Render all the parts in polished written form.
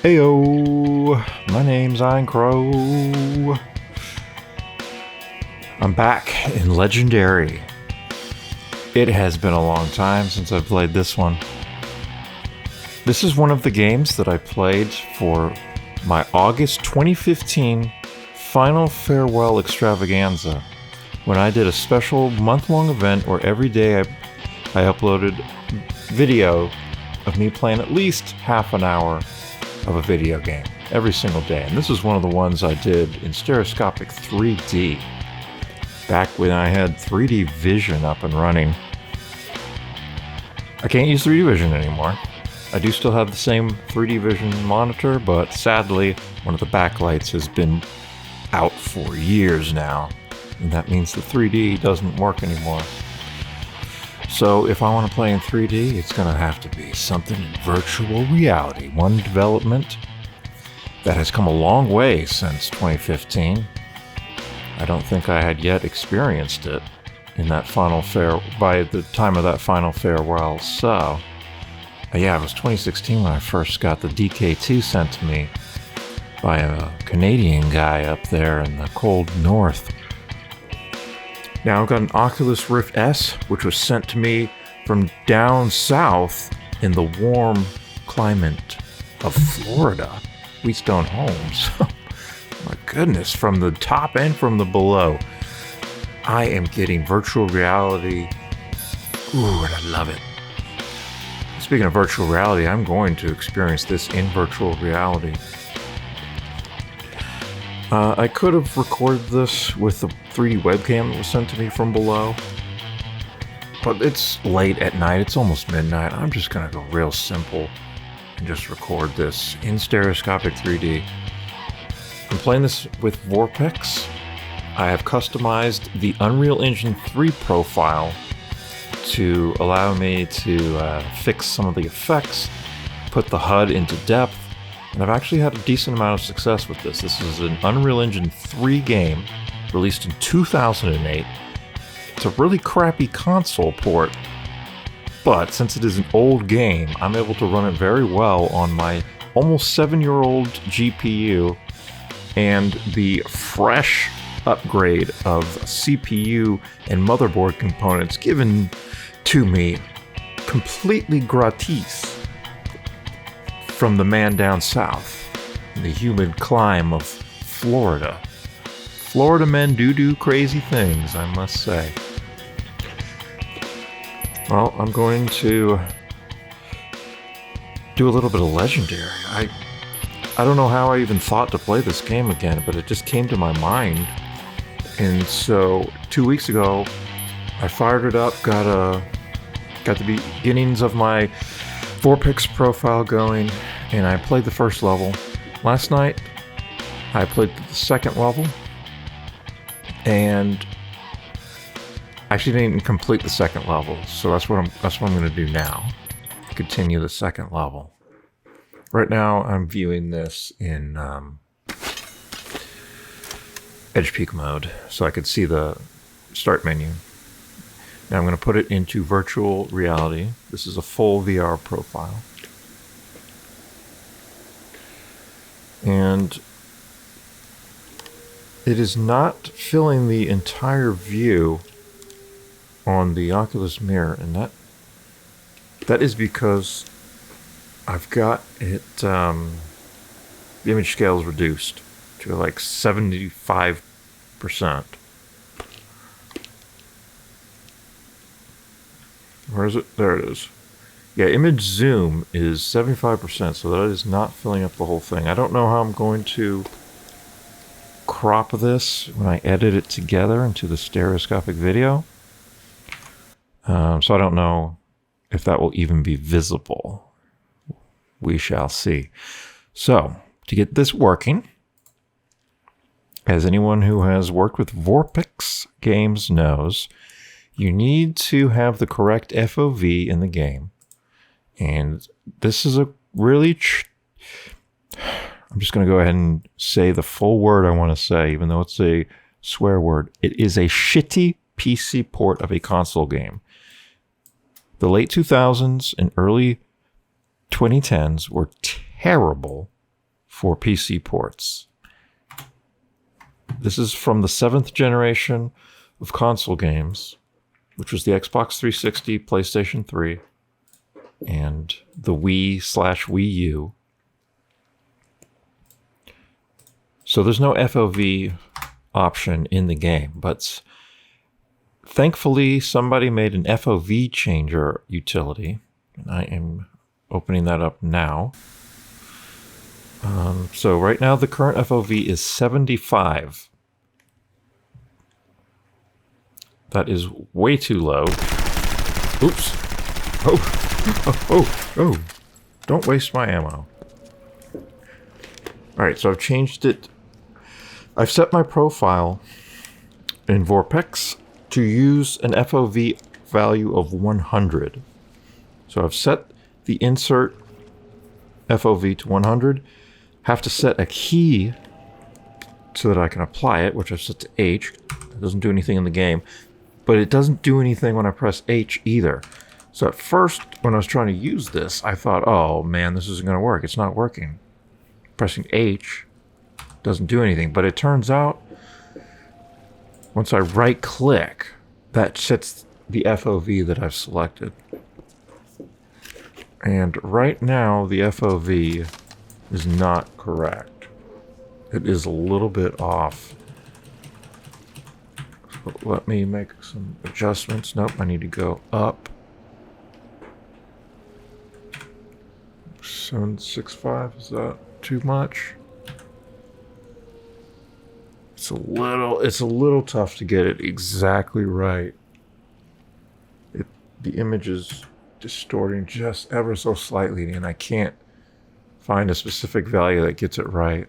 Heyo, my name's Eincrou. I'm back in Legendary. It has been a long time since I've played this one. This is one of the games that I played for my August 2015 Final Farewell Extravaganza, when I did a special month-long event where every day I uploaded video of me playing at least half an hour of a video game every single day. And this is one of the ones I did in Stereoscopic 3D, back when I had 3D vision up and running. I can't use 3D vision anymore. I do still have the same 3D vision monitor, but sadly, one of the backlights has been out for years now, and that means the 3D doesn't work anymore. So if I want to play in 3D, it's going to have to be something in virtual reality. One development that has come a long way since 2015. I don't think I had yet experienced it in that by the time of that final farewell. So, yeah, it was 2016 when I first got the DK2 sent to me by a Canadian guy up there in the cold north. Now I've got an Oculus Rift S, which was sent to me from down south in the warm climate of Florida. Wheatstone Homes. My goodness, from the top and from the below. I am getting virtual reality. Ooh, and I love it. Speaking of virtual reality, I'm going to experience this in virtual reality. I could have recorded this with the 3D webcam that was sent to me from below, but it's late at night, it's almost midnight. I'm just gonna go real simple and just record this in Stereoscopic 3D. I'm playing this with vorpX. I have customized the Unreal Engine 3 profile to allow me to fix some of the effects, put the HUD into depth, and I've actually had a decent amount of success with this. This is an Unreal Engine 3 game released in 2008. It's a really crappy console port, but since it is an old game, I'm able to run it very well on my almost 7-year-old GPU and the fresh upgrade of CPU and motherboard components given to me completely gratis from the man down south in the humid clime of Florida. Florida men do crazy things, I must say. Well, I'm going to do a little bit of Legendary. I don't know how I even thought to play this game again, but it just came to my mind. And so 2 weeks ago, I fired it up, got the beginnings of my vorpX profile going, and I played the first level. Last night, I played the second level, and actually didn't complete the second level, so that's what I'm going to do now. Continue the second level. Right now, I'm viewing this in edge peak mode, so I could see the start menu. Now I'm going to put it into virtual reality. This is a full VR profile. And it is not filling the entire view on the Oculus mirror, and that is because I've got it, the image scale is reduced to like 75%. Where is it? There it is. Yeah, image zoom is 75%, so that is not filling up the whole thing. I don't know how I'm going to crop this when I edit it together into the stereoscopic video. So I don't know if that will even be visible. We shall see. So, to get this working, as anyone who has worked with vorpX games knows, you need to have the correct FOV in the game. And this is a really... I'm just going to go ahead and say the full word I want to say, even though it's a swear word. It is a shitty PC port of a console game. The late 2000s and early 2010s were terrible for PC ports. This is from the 7th generation of console games, which was the Xbox 360, PlayStation 3, and the Wii/Wii U. So there's no FOV option in the game, but thankfully somebody made an FOV changer utility, and I am opening that up now. So right now the current FOV is 75. That is way too low. Oops. Oh. Don't waste my ammo. Alright, so I've changed it. I've set my profile in vorpX to use an FOV value of 100. So I've set the insert FOV to 100. Have to set a key so that I can apply it, which I've set to H. It doesn't do anything in the game, but it doesn't do anything when I press H either. So at first, when I was trying to use this, I thought, oh man, this isn't going to work. It's not working. Pressing H doesn't do anything, but it turns out once I right click, that sets the FOV that I've selected. And right now the FOV is not correct. It is a little bit off. So let me make some adjustments. Nope, I need to go up. 765, is that too much? It's a little tough to get it exactly right. The image is distorting just ever so slightly, and I can't find a specific value that gets it right.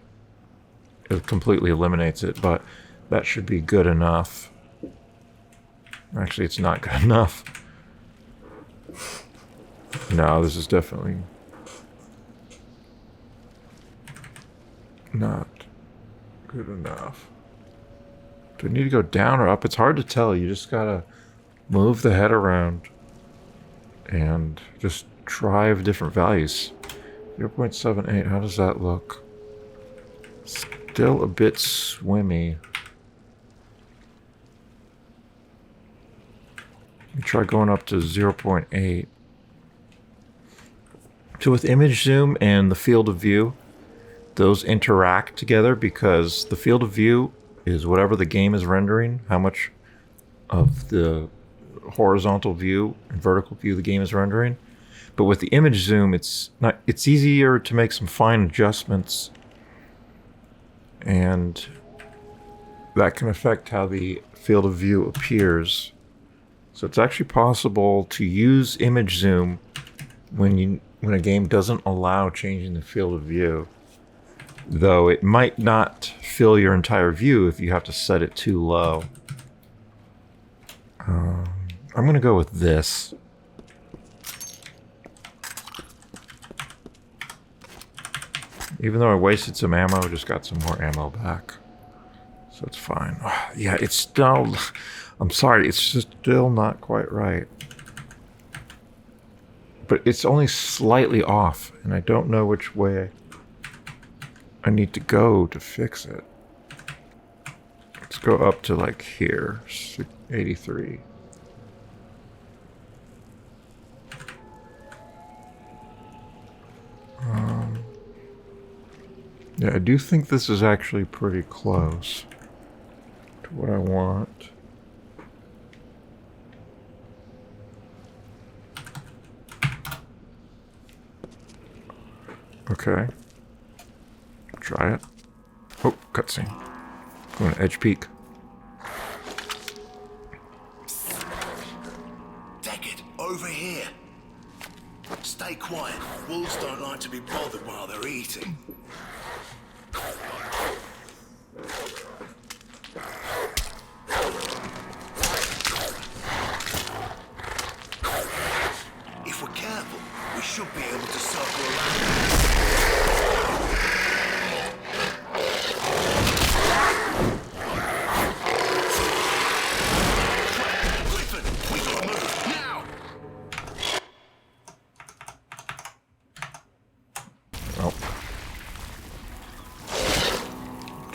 It completely eliminates it, but that should be good enough. Actually, it's not good enough. No, this is definitely not good enough. Do I need to go down or up? It's hard to tell. You just gotta move the head around and just try different values. 0.78, how does that look? Still a bit swimmy. Let me try going up to 0.8. So with image zoom and the field of view, those interact together because the field of view is whatever the game is rendering, how much of the horizontal view and vertical view the game is rendering. But with the image zoom, it's easier to make some fine adjustments, and that can affect how the field of view appears. So it's actually possible to use image zoom when a game doesn't allow changing the field of view, though it might not fill your entire view if you have to set it too low. I'm going to go with this. Even though I wasted some ammo, I just got some more ammo back. So it's fine. Yeah, it's still... I'm sorry, it's just still not quite right. But it's only slightly off, and I don't know which way I need to go to fix it. Let's go up to like here, 83. Yeah, I do think this is actually pretty close to what I want. Okay. Try it. Oh, cutscene. Going to edge peak. Daggett, over here. Stay quiet. Wolves don't like to be bothered while they're eating. If we're careful, we should be able to circle around. Griffin, we gotta move now. Oh.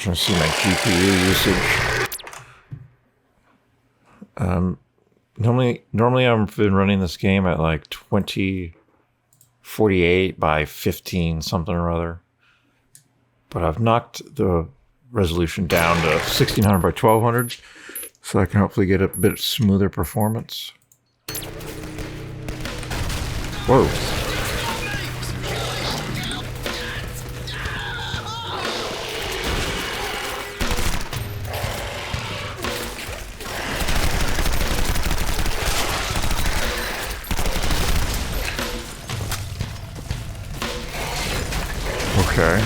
Trying to see my GPU usage. Normally I've been running this game at like 2048 by 15 something or other. But I've knocked the resolution down to 1600 by 1200 so I can hopefully get a bit smoother performance. Whoa. Okay.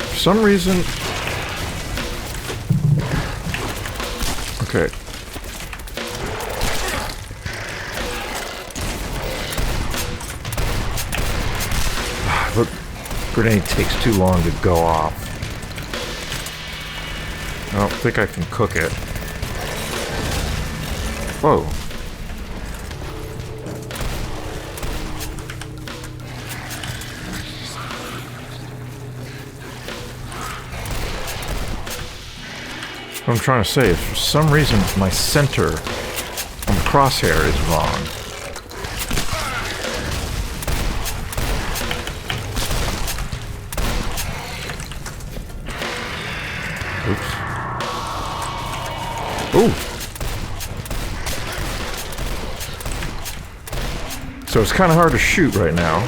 For some reason... Okay. Look, grenade takes too long to go off. I don't think I can cook it. Whoa. What I'm trying to say is, for some reason, my center on the crosshair is wrong. Oops. Ooh! So it's kind of hard to shoot right now.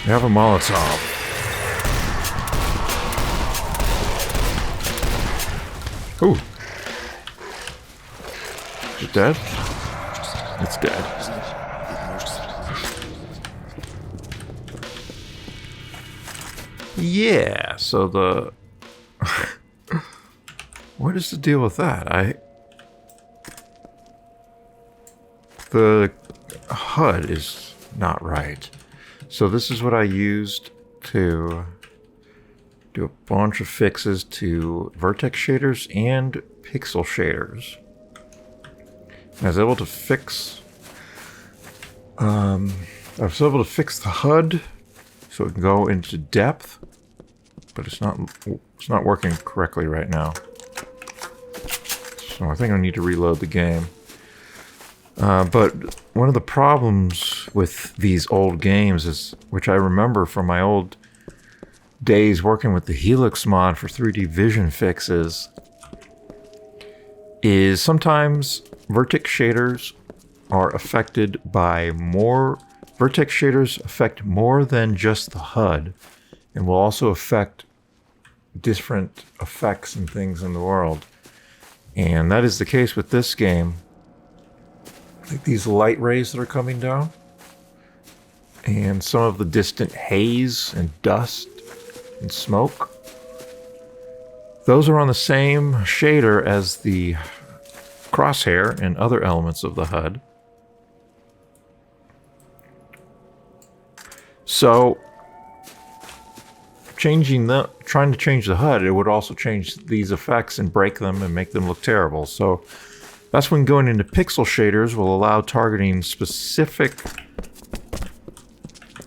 We have a Molotov. Ooh. Is it dead? It's dead. Yeah, so the... What is the deal with that? The HUD is not right. So this is what I used to do a bunch of fixes to vertex shaders and pixel shaders. I was able to fix the HUD so it can go into depth, but it's not working correctly right now. So I think I need to reload the game. But one of the problems with these old games is, which I remember from my old days working with the Helix mod for 3D vision fixes, is sometimes vertex shaders are affected by more. Vertex shaders affect more than just the HUD, and will also affect different effects and things in the world. And that is the case with this game. Like these light rays that are coming down, and some of the distant haze and dust and smoke. Those are on the same shader as the crosshair and other elements of the HUD. So, trying to change the HUD, it would also change these effects and break them and make them look terrible. So, that's when going into pixel shaders will allow targeting specific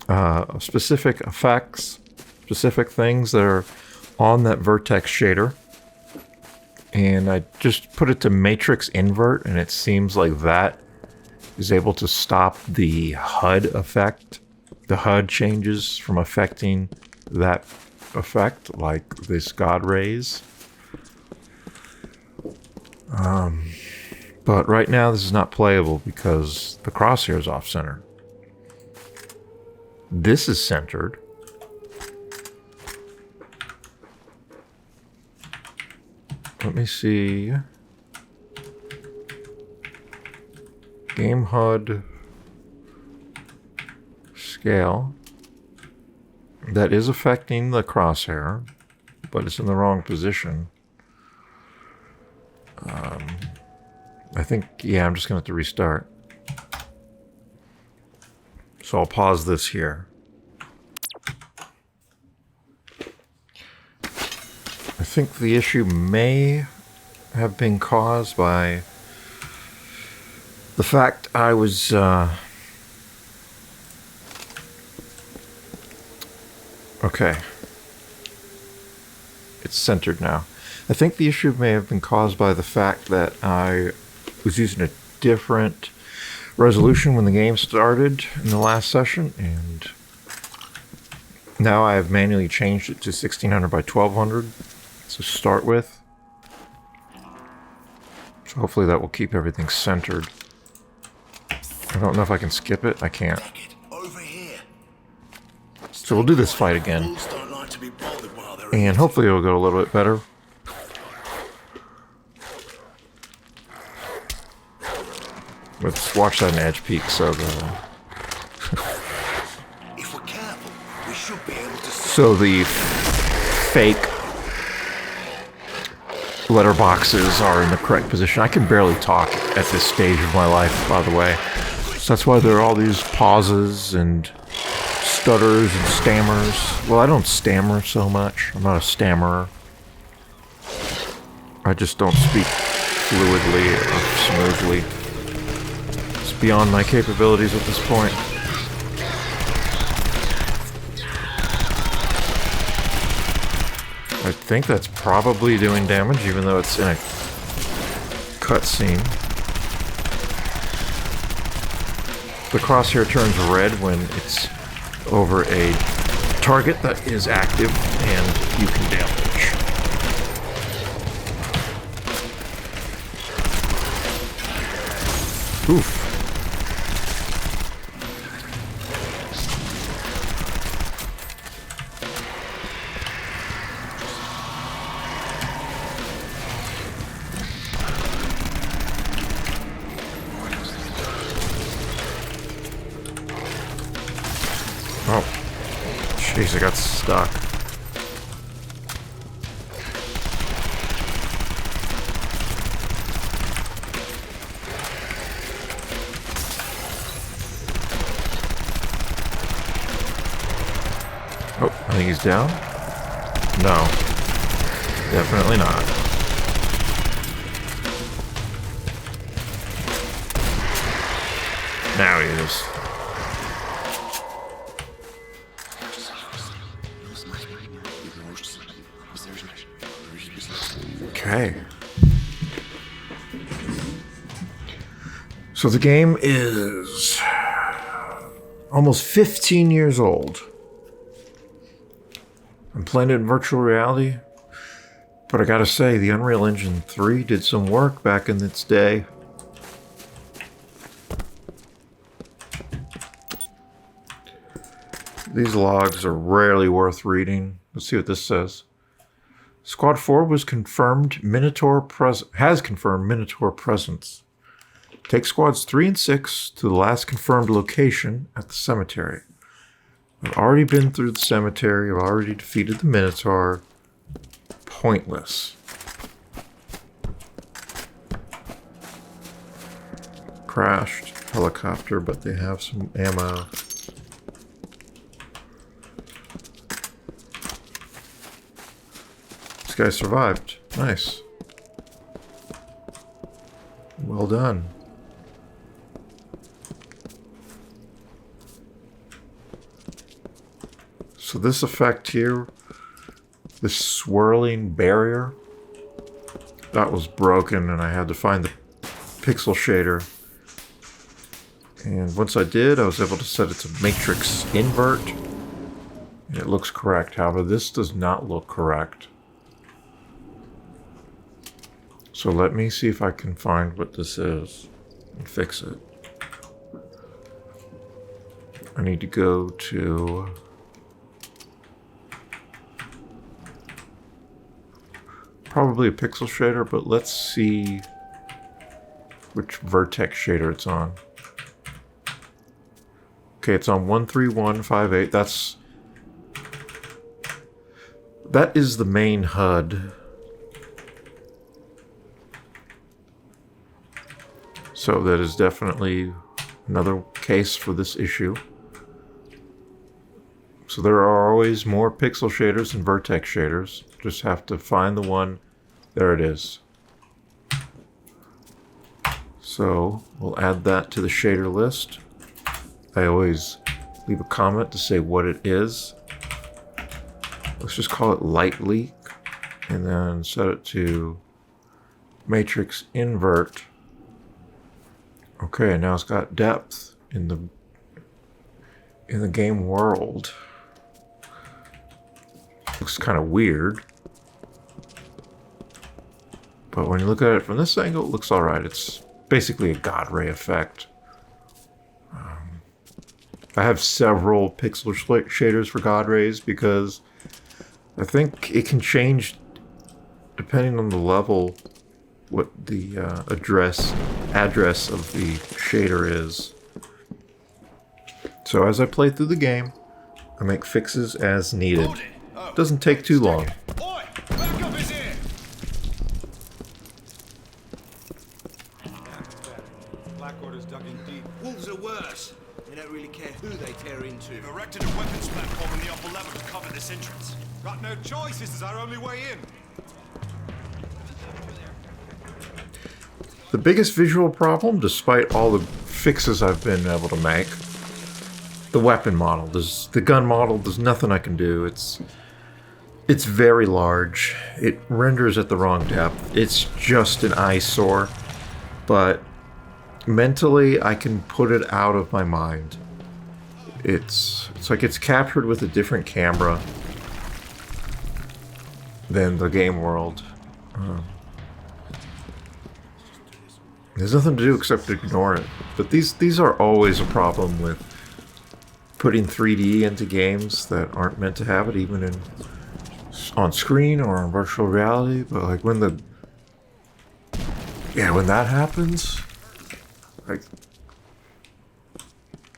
effects, specific things that are on that vertex shader. And I just put it to matrix invert, and it seems like that is able to stop the HUD effect. The HUD changes from affecting that effect, like this God rays. But right now this is not playable because the crosshair is off center. This is centered. Let me see. Game HUD scale. That is affecting the crosshair, but it's in the wrong position. I think, yeah, I'm just going to have to restart. So I'll pause this here. I think the issue may have been caused by the fact I was okay. It's centered now. I think the issue may have been caused by the fact that I was using a different resolution when the game started in the last session, and now I have manually changed it to 1600 by 1200 to start with. So hopefully that will keep everything centered. I don't know if I can skip it. I can't. So we'll do this fight again. And hopefully it'll go a little bit better. Let's watch that in edge peak so the If we're careful, we should be able to so the fake letterboxes are in the correct position. I can barely talk at this stage of my life, by the way. So that's why there are all these pauses and stutters and stammers. Well, I don't stammer so much. I'm not a stammerer. I just don't speak fluidly or smoothly. It's beyond my capabilities at this point. I think that's probably doing damage, even though it's in a cutscene. The crosshair turns red when it's over a target that is active and you can damage. Oof. Oh, jeez, I got stuck. Oh, I think he's down. No, definitely not. Now he is. Okay. So the game is almost 15 years old. I'm playing it in virtual reality, but I gotta say, the Unreal Engine 3 did some work back in its day. These logs are rarely worth reading. Let's see what this says. Squad 4 was confirmed has confirmed Minotaur presence. Take squads 3 and 6 to the last confirmed location at the cemetery. I've already been through the cemetery. I've already defeated the Minotaur. Pointless. Crashed helicopter, but they have some ammo. This guy survived. Nice. Well done. So this effect here, this swirling barrier, that was broken and I had to find the pixel shader. And once I did, I was able to set it to matrix invert. And it looks correct. However, this does not look correct. So let me see if I can find what this is and fix it. I need to go to probably a pixel shader, but let's see which vertex shader it's on. Okay, it's on 13158. That is the main HUD. So that is definitely another case for this issue. So there are always more pixel shaders and vertex shaders. Just have to find the one. There it is. So we'll add that to the shader list. I always leave a comment to say what it is. Let's just call it light leak, and then set it to matrix invert. Okay, now it's got depth in the game world. Looks kind of weird, but when you look at it from this angle, it looks all right. It's basically a God ray effect. I have several pixel shaders for God rays because I think it can change depending on the level what the address of the shader is. So as I play through the game, I make fixes as needed. Doesn't take too long. Oi! Back up his ear! Black Order's dug in deep. Wolves are worse. They don't really care who they tear into. We've erected a weapons platform in the upper level to cover this entrance. Got no choice, this is our only way in. The biggest visual problem, despite all the fixes I've been able to make, the weapon model. The gun model, there's nothing I can do. It's very large. It renders at the wrong depth. It's just an eyesore. But mentally, I can put it out of my mind. It's like it's captured with a different camera than the game world. There's nothing to do except ignore it. But these are always a problem with putting 3D into games that aren't meant to have it, even on screen or in virtual reality. But like when that happens, like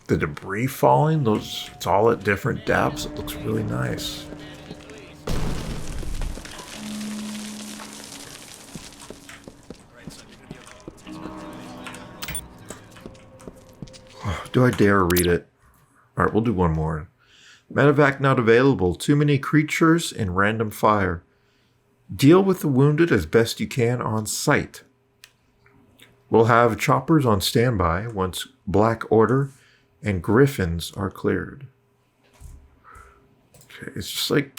the debris falling, it's all at different depths. It looks really nice. Do I dare read it? Alright, we'll do one more. Medevac not available. Too many creatures in random fire. Deal with the wounded as best you can on site. We'll have choppers on standby once Black Order and Griffins are cleared. Okay, it's just like...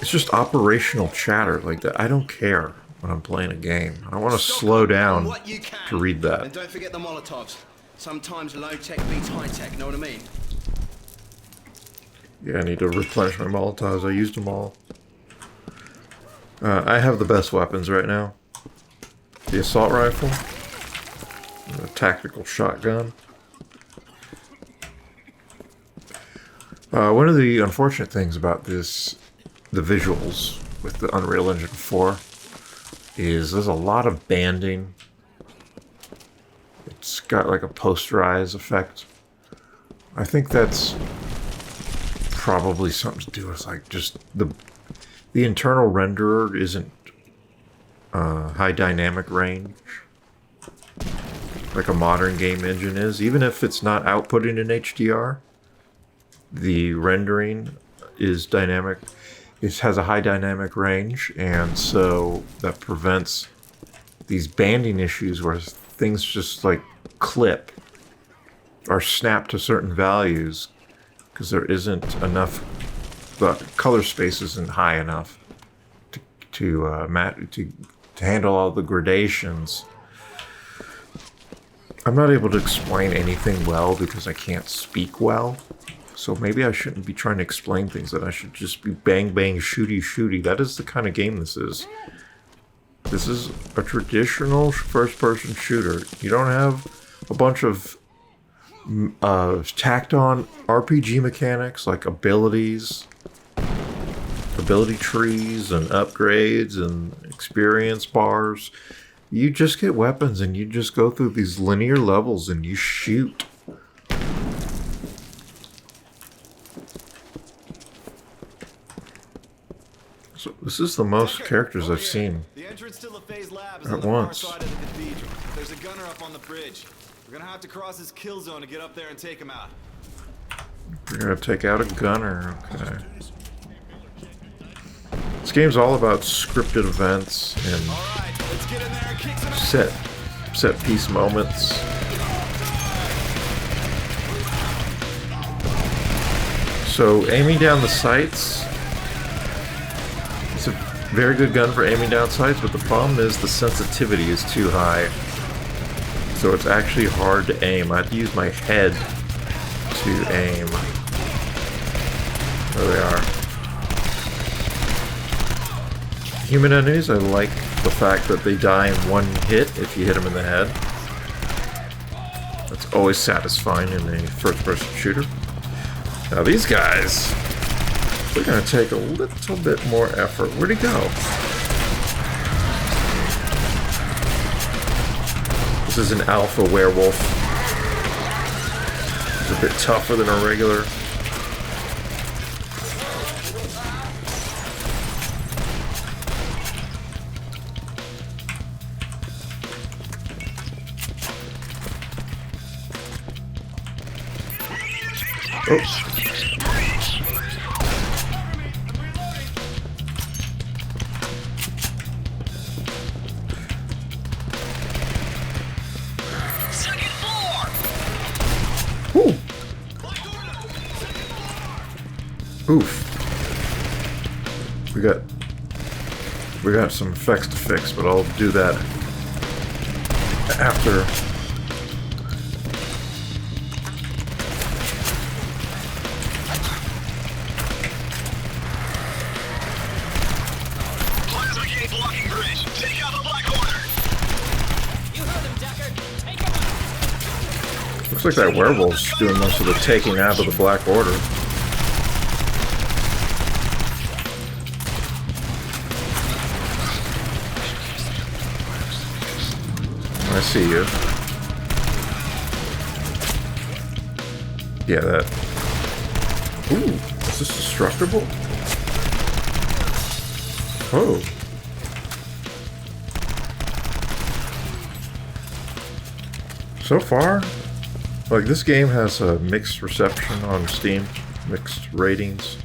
It's just operational chatter like that. I don't care when I'm playing a game. I want to slow down to read that. And don't forget the Molotovs. Sometimes low tech beats high tech, know what I mean? Yeah, I need to replenish my Molotovs. I used them all. I have the best weapons right now. The assault rifle. And the tactical shotgun. One of the unfortunate things about the visuals with the Unreal Engine 4 is there's a lot of banding. It's got like a posterize effect. I think that's probably something to do with like just the internal renderer isn't high dynamic range like a modern game engine is. Even if it's not outputting in HDR, the rendering is dynamic. It has a high dynamic range, and so that prevents these banding issues where things just like clip or snap to certain values because there isn't enough, the color space isn't high enough to handle all the gradations. I'm not able to explain anything well because I can't speak well. So maybe I shouldn't be trying to explain things, that I should just be bang bang shooty shooty. That is the kind of game this is. This is a traditional first person shooter. You don't have a bunch of tacked on RPG mechanics like abilities, ability trees and upgrades and experience bars. You just get weapons and you just go through these linear levels and you shoot. So This is the most characters I've seen The entrance to LaFay's lab is at on the far once. side of the cathedral. There's a gunner up on the bridge. We're gonna have to cross his kill zone to get up there and take him out. We're gonna take out a gunner. Okay. This game's all about scripted events and All right, let's get in there and kick some ass. set piece moments. So aiming down the sights, it's a very good gun for aiming down sights, but the problem is the sensitivity is too high. So it's actually hard to aim. I have to use my head to aim. There they are. Human enemies, I like the fact that they die in one hit if you hit them in the head. That's always satisfying in a first-person shooter. Now these guys, they're going to take a little bit more effort. Where'd he go? This is an alpha werewolf. It's a bit tougher than a regular. Oh. Ooh. Oof. We got some effects to fix, but I'll do that after. Plasma gate blocking bridge. Take out the Black Order. You heard him, Deckard. Take him out. Looks like that werewolf's doing most of the taking out of the Black Order. I see you. Yeah, that. Ooh, is this destructible? Oh. So far, like, this game has a mixed reception on Steam, mixed ratings.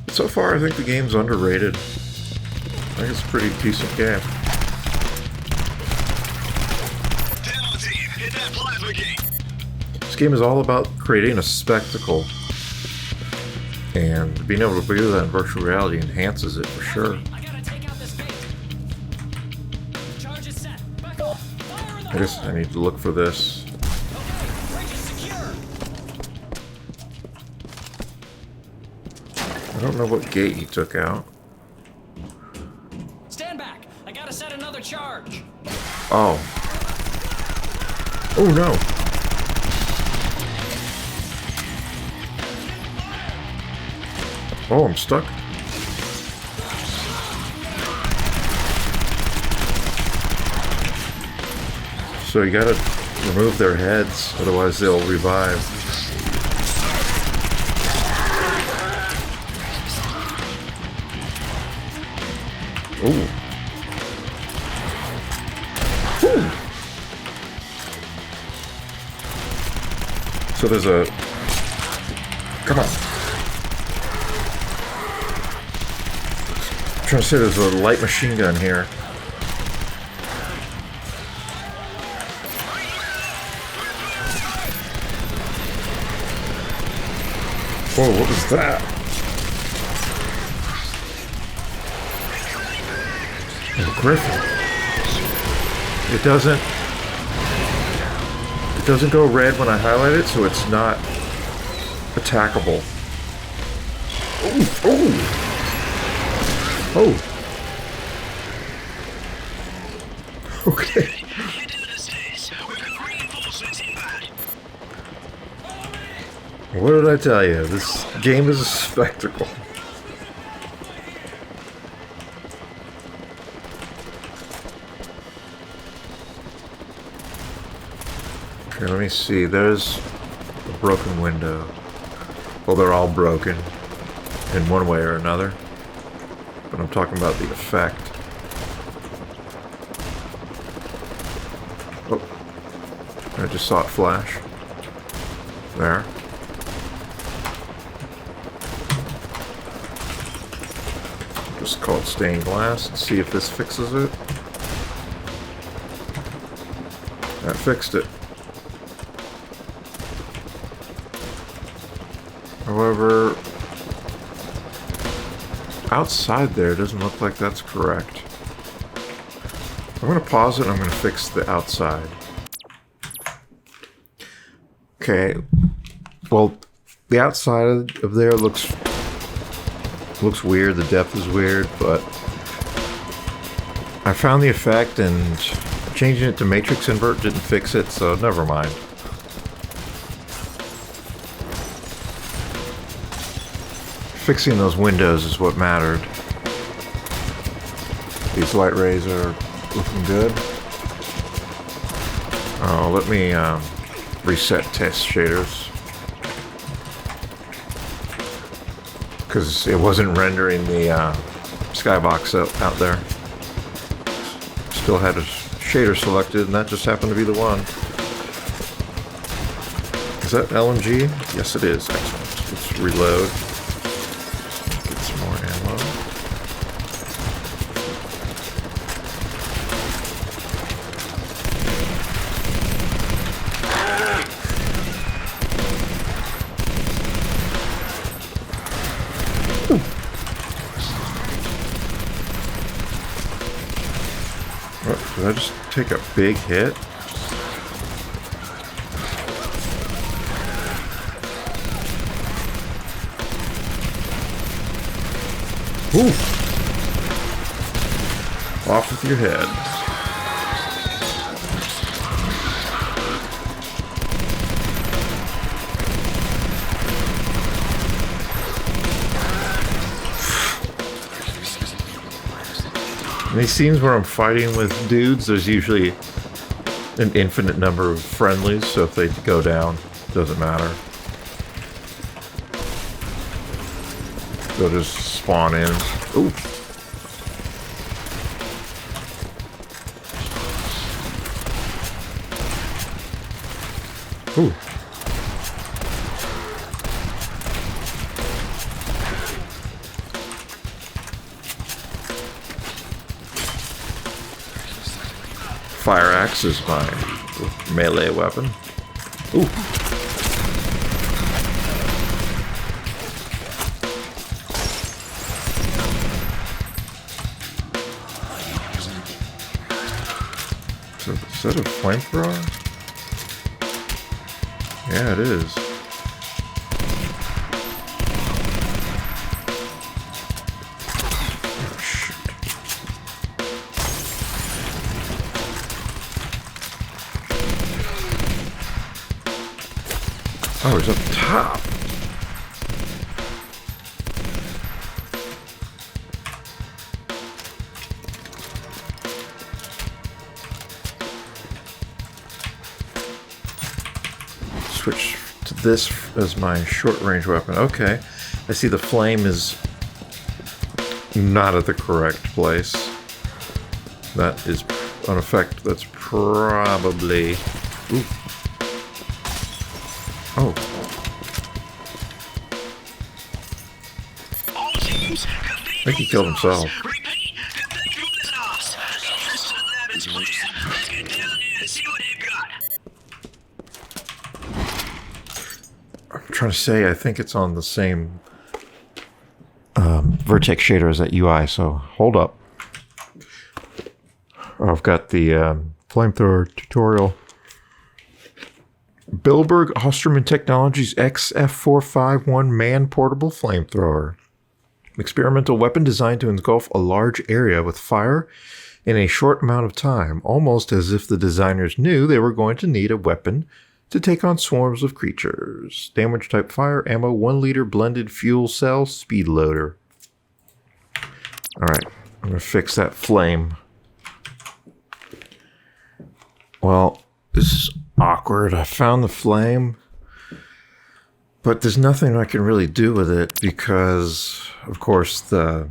So far, I think the game's underrated. I think it's a pretty decent game. Down team, hit that plasma gate. This game is all about creating a spectacle, and being able to do that in virtual reality enhances it for sure. I gotta take out this bait. Charge is set. Back off. Fire in the I guess I need to look for this. Okay, bridge is secure. I don't know what gate he took out. Stand back. I gotta set another charge. Oh. Oh no. Oh, I'm stuck. So you gotta remove their heads, otherwise they'll revive. Ooh. Ooh. So there's a... Come on. I'm trying to say there's a light machine gun here. Whoa, what was that? Oh, Griffin. It doesn't go red when I highlight it, so it's not attackable. Oh, oh. Oh. Okay. What did I tell you? This game is a spectacle. Okay, let me see. There's a broken window. Well, they're all broken in one way or another. but I'm talking about the effect. Oh, I just saw it flash. There. Just call it stained glass and see if this fixes it. That fixed it. However, outside there it doesn't look like that's correct. I'm going to pause it and I'm going to fix the outside. Okay, well, the outside of there looks weird, the depth is weird, but I found the effect and changing it to matrix invert didn't fix it, so never mind. Fixing those windows is what mattered. These light rays are looking good. Oh, let me reset test shaders. Because it wasn't rendering the skybox out there. Still had a shader selected, and that just happened to be the one. Is that LMG? Yes, it is. Excellent. Let's reload. Get some more ammo. Oh, did I just take a big hit? Ooh. Off with your head. In these scenes where I'm fighting with dudes, there's usually an infinite number of friendlies, so if they go down, it doesn't matter. They'll just spawn in. Ooh. Ooh. Fire axe is my melee weapon. Ooh. Is that a flamethrower? Yeah, it is. Oh, shit. Oh, it's up top. Switch to this as my short-range weapon. Okay, I see the flame is not at the correct place. That is an effect that's probably... Ooh. Oh. I think he killed himself. I'm trying to say, I think it's on the same vertex shader as that UI, so hold up. Oh, I've got the flamethrower tutorial. Bilberg Osterman Technologies XF451 man-portable flamethrower. Experimental weapon designed to engulf a large area with fire in a short amount of time, almost as if the designers knew they were going to need a weapon to take on swarms of creatures. Damage type fire, ammo, 1 liter blended fuel cell, speed loader. Alright, I'm going to fix that flame. Well, this is awkward. I found the flame, but there's nothing I can really do with it because, of course, the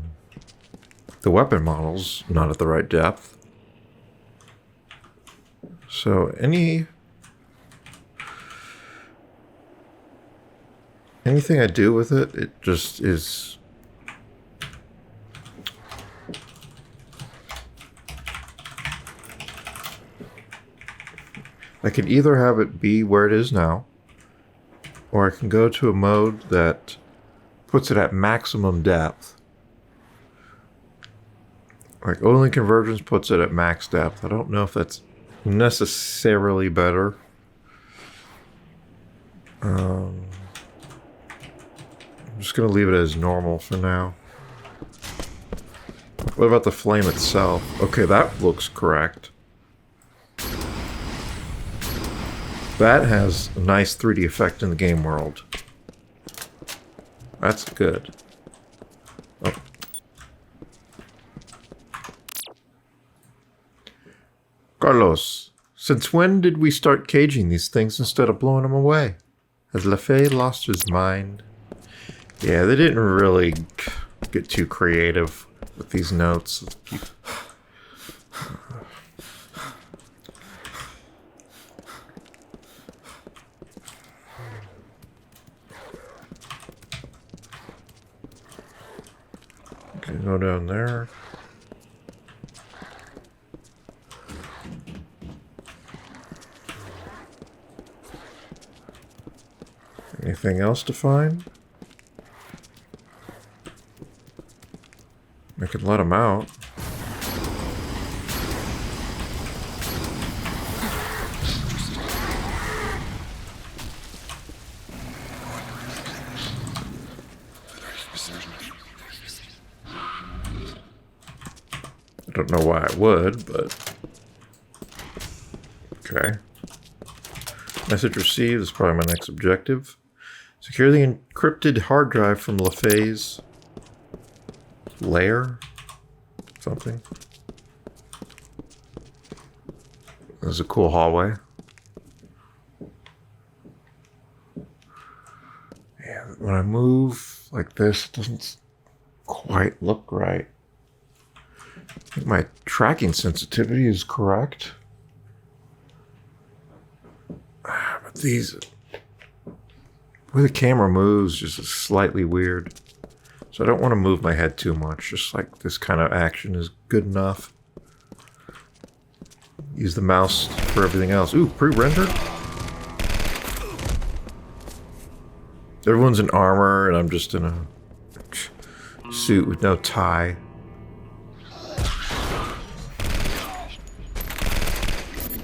the weapon model's not at the right depth. So anything I do with it, it just is. I can either have it be where it is now, or I can go to a mode that puts it at maximum depth. Like only convergence puts it at max depth. I don't know if that's necessarily better. I'm just going to leave it as normal for now. What about the flame itself? Okay, that looks correct. That has a nice 3D effect in the game world. That's good. Oh. Carlos, since when did we start caging these things instead of blowing them away? Has LaFay lost his mind? Yeah, they didn't really get too creative with these notes. Okay, go down there. Anything else to find? I could let him out. I don't know why I would, but okay. Message received is probably my next objective. Secure the encrypted hard drive from LaFay's lair. Something. This is a cool hallway. Yeah, when I move like this, it doesn't quite look right. I think my tracking sensitivity is correct. But these, where the camera moves just is slightly weird. So I don't want to move my head too much. Just like this kind of action is good enough. Use the mouse for everything else. Ooh, pre-rendered? Everyone's in armor and I'm just in a suit with no tie.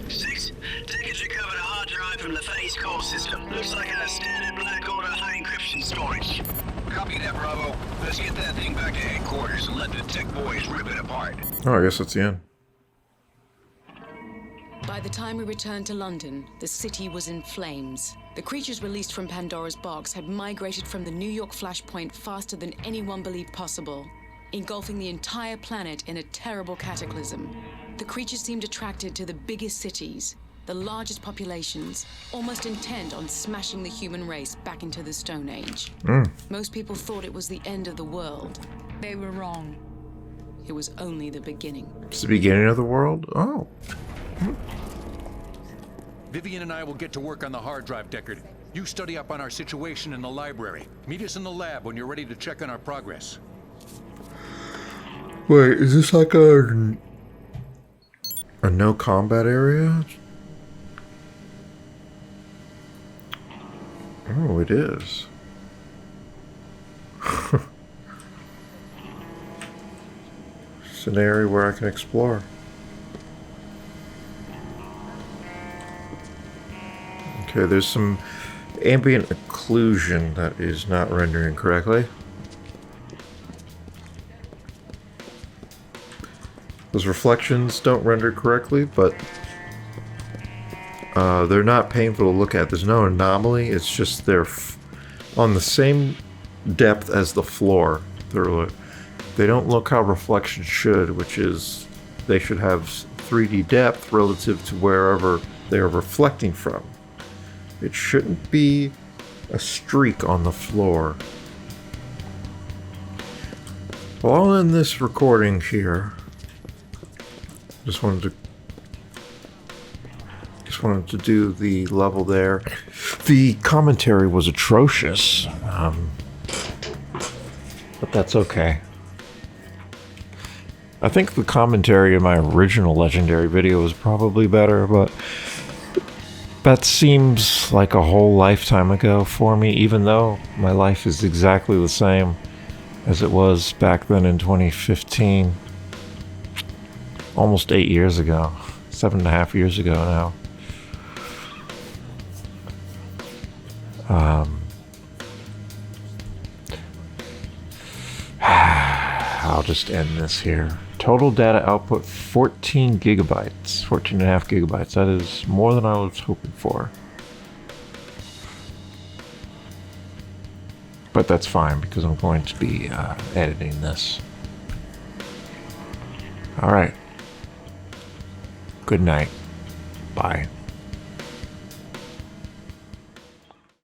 Tickets recovered a hard drive from LaFay's core system. Looks like a standard black order high encryption storage. Copy that, Bravo. Let's get that thing back to headquarters and let the tech boys rip it apart. Oh, I guess that's the end. By the time we returned to London, the city was in flames. The creatures released from Pandora's box had migrated from the New York flashpoint faster than anyone believed possible, engulfing the entire planet in a terrible cataclysm. The creatures seemed attracted to the biggest cities, the largest populations, almost intent on smashing the human race back into the Stone Age. Most people thought it was the end of the world. They were wrong. It was only the beginning. It's the beginning of the world? Oh. Vivian and I will get to work on the hard drive, Deckard. You study up on our situation in the library. Meet us in the lab when you're ready to check on our progress. Wait, is this like a no combat area? Oh, it is. It's an area where I can explore. Okay, there's some ambient occlusion that is not rendering correctly. Those reflections don't render correctly, but they're not painful to look at. There's no anomaly. It's just they're on the same depth as the floor. They don't look how reflections should, which is they should have 3D depth relative to wherever they are reflecting from. It shouldn't be a streak on the floor. Well, I'll end this recording here. Just wanted to do the level there. The commentary was atrocious, but that's okay. I think the commentary in my original Legendary video was probably better, but that seems like a whole lifetime ago for me, even though my life is exactly the same as it was back then in 2015. Almost 8 years ago. 7.5 years ago now. I'll just end this here. Total data output 14 gigabytes. 14.5 gigabytes. That is more than I was hoping for. But that's fine because I'm going to be editing this. Alright. Good night. Bye.